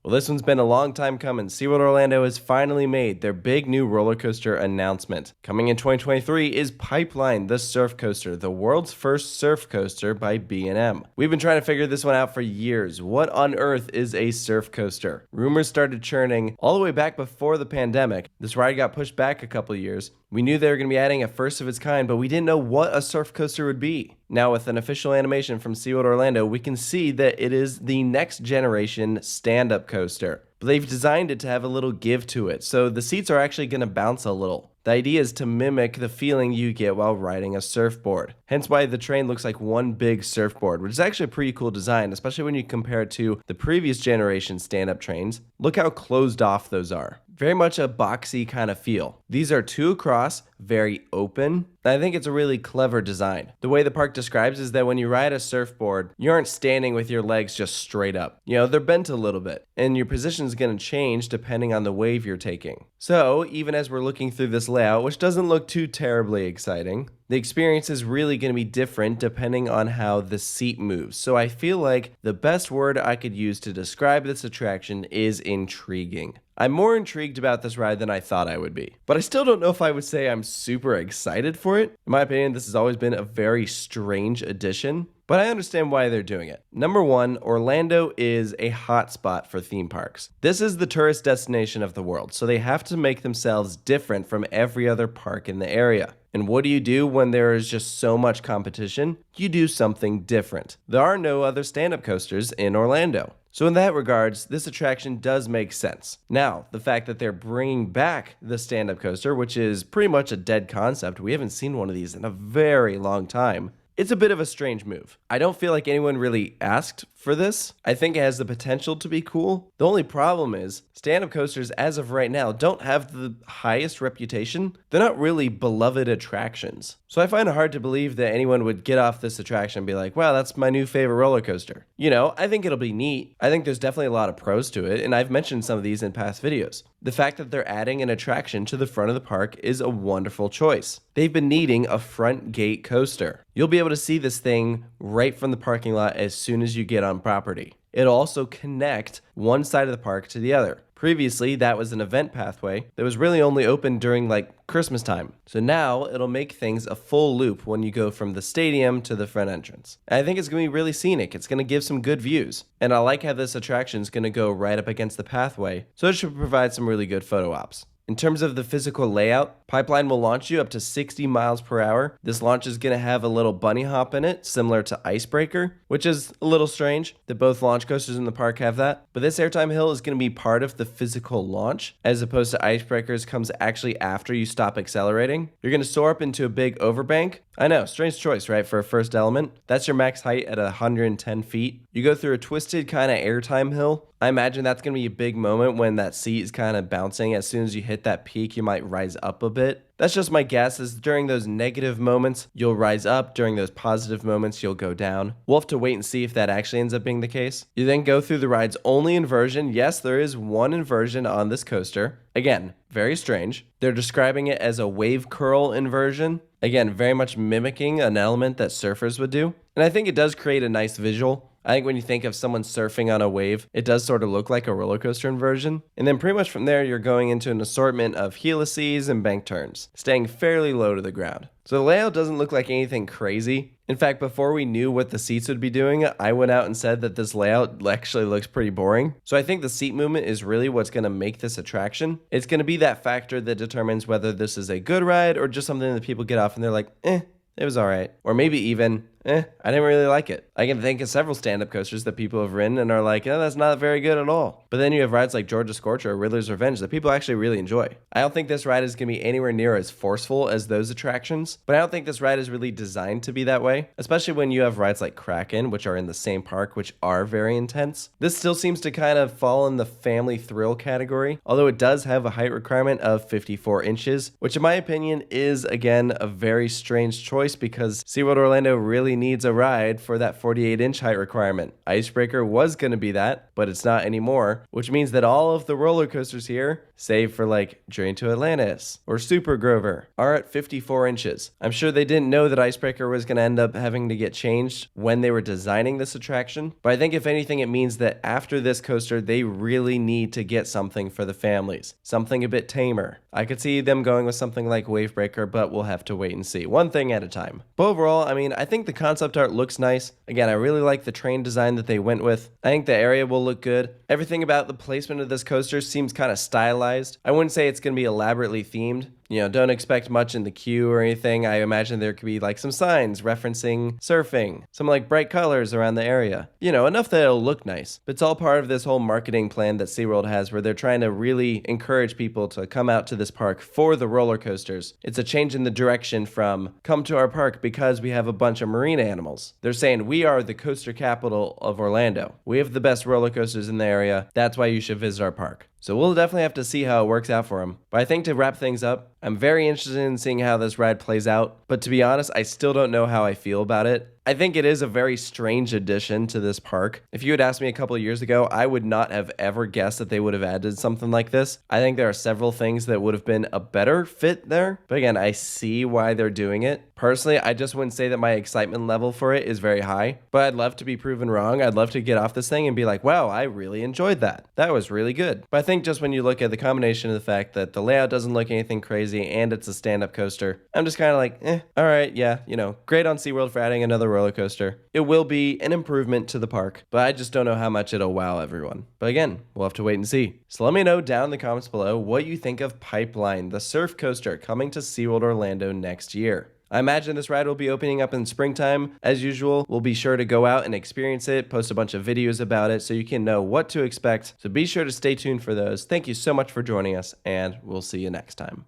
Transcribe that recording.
Well, this one's been a long time coming. SeaWorld Orlando has finally made their big new roller coaster announcement. Coming in 2023 is Pipeline, the surf coaster, the world's first surf coaster by B&M. We've been trying to figure this one out for years. What on earth is a surf coaster? Rumors started churning all the way back before the pandemic. This ride got pushed back a couple years. We knew they were going to be adding a first of its kind, but we didn't know what a surf coaster would be. Now, with an official animation from SeaWorld Orlando, we can see that it is the next generation stand-up coaster. But they've designed it to have a little give to it, so the seats are actually going to bounce a little. The idea is to mimic the feeling you get while riding a surfboard. Hence why the train looks like one big surfboard, which is actually a pretty cool design, especially when you compare it to the previous generation stand-up trains. Look how closed off those are. Very much a boxy kind of feel. These are two across, very open. I think it's a really clever design. The way the park describes is that when you ride a surfboard, you aren't standing with your legs just straight up. They're bent a little bit, and your position is going to change depending on the wave you're taking. So even as we're looking through this layout, which doesn't look too terribly exciting, the experience is really going to be different depending on how the seat moves. So I feel like the best word I could use to describe this attraction is intriguing. I'm more intrigued about this ride than I thought I would be, but I still don't know if I would say I'm super excited for it. In my opinion, this has always been a very strange addition, but I understand why they're doing it. Number one, Orlando is a hotspot for theme parks. This is the tourist destination of the world, so they have to make themselves different from every other park in the area. And what do you do when there is just so much competition? You do something different. There are no other stand-up coasters in Orlando. So in that regards, this attraction does make sense. Now, the fact that they're bringing back the stand-up coaster, which is pretty much a dead concept, we haven't seen one of these in a very long time, it's a bit of a strange move. I don't feel like anyone really asked for this. I think it has the potential to be cool. The only problem is stand-up coasters as of right now don't have the highest reputation. They're not really beloved attractions. So I find it hard to believe that anyone would get off this attraction and be like, wow, that's my new favorite roller coaster. I think it'll be neat. I think there's definitely a lot of pros to it, and I've mentioned some of these in past videos. The fact that they're adding an attraction to the front of the park is a wonderful choice. They've been needing a front gate coaster. You'll be able to see this thing right from the parking lot as soon as you get on property. It'll also connect one side of the park to the other. Previously, that was an event pathway that was really only open during Christmas time. So now it'll make things a full loop when you go from the stadium to the front entrance. And I think it's going to be really scenic. It's going to give some good views. And I like how this attraction is going to go right up against the pathway, so it should provide some really good photo ops. In terms of the physical layout, Pipeline will launch you up to 60 miles per hour. This launch is going to have a little bunny hop in it, similar to Icebreaker, which is a little strange that both launch coasters in the park have that. But this airtime hill is going to be part of the physical launch, as opposed to Icebreakers comes actually after you stop accelerating. You're going to soar up into a big overbank. I know, strange choice, right, for a first element. That's your max height at 110 feet. You go through a twisted kind of airtime hill. I imagine that's going to be a big moment when that seat is kind of bouncing. As soon as you hit that peak, you might rise up a bit. That's just my guess, is during those negative moments, you'll rise up. During those positive moments, you'll go down. We'll have to wait and see if that actually ends up being the case. You then go through the ride's only inversion. Yes, there is one inversion on this coaster. Again, very strange. They're describing it as a wave curl inversion. Again, very much mimicking an element that surfers would do. And I think it does create a nice visual. I think when you think of someone surfing on a wave, it does sort of look like a roller coaster inversion. And then pretty much from there, you're going into an assortment of helices and bank turns, staying fairly low to the ground. So the layout doesn't look like anything crazy. In fact, before we knew what the seats would be doing, I went out and said that this layout actually looks pretty boring. So I think the seat movement is really what's going to make this attraction. It's going to be that factor that determines whether this is a good ride or just something that people get off and they're like, it was all right. Or maybe even, I didn't really like it. I can think of several stand-up coasters that people have ridden and are like, that's not very good at all. But then you have rides like Georgia Scorcher or Riddler's Revenge that people actually really enjoy. I don't think this ride is going to be anywhere near as forceful as those attractions, but I don't think this ride is really designed to be that way, especially when you have rides like Kraken, which are in the same park, which are very intense. This still seems to kind of fall in the family thrill category, although it does have a height requirement of 54 inches, which in my opinion is, again, a very strange choice because SeaWorld Orlando really really needs a ride for that 48-inch height requirement. Icebreaker was going to be that, but it's not anymore, which means that all of the roller coasters here, save for like Journey to Atlantis or Super Grover, are at 54 inches. I'm sure they didn't know that Icebreaker was going to end up having to get changed when they were designing this attraction, but I think if anything it means that after this coaster they really need to get something for the families, something a bit tamer. I could see them going with something like Wavebreaker, but we'll have to wait and see. One thing at a time. But overall, I mean, I think the concept art looks nice. Again, I really like the train design that they went with. I think the area will look good. Everything about the placement of this coaster seems kind of stylized. I wouldn't say it's going to be elaborately themed. Don't expect much in the queue or anything. I imagine there could be like some signs referencing surfing, some like bright colors around the area. Enough that it'll look nice. But it's all part of this whole marketing plan that SeaWorld has where they're trying to really encourage people to come out to this park for the roller coasters. It's a change in the direction from come to our park because we have a bunch of marine animals. They're saying we are the coaster capital of Orlando. We have the best roller coasters in the area. That's why you should visit our park. So we'll definitely have to see how it works out for him. But I think to wrap things up, I'm very interested in seeing how this ride plays out. But to be honest, I still don't know how I feel about it. I think it is a very strange addition to this park. If you had asked me a couple of years ago, I would not have ever guessed that they would have added something like this. I think there are several things that would have been a better fit there. But again, I see why they're doing it. Personally, I just wouldn't say that my excitement level for it is very high. But I'd love to be proven wrong. I'd love to get off this thing and be like, wow, I really enjoyed that. That was really good. But I think just when you look at the combination of the fact that the layout doesn't look anything crazy and it's a stand-up coaster, I'm just kind of like, all right, yeah, great on SeaWorld for adding another roller coaster. It will be an improvement to the park, but I just don't know how much it'll wow everyone. But again, we'll have to wait and see. So let me know down in the comments below what you think of Pipeline, the surf coaster coming to SeaWorld Orlando next year. I imagine this ride will be opening up in springtime. As usual, we'll be sure to go out and experience it, post a bunch of videos about it so you can know what to expect. So be sure to stay tuned for those. Thank you so much for joining us, and we'll see you next time.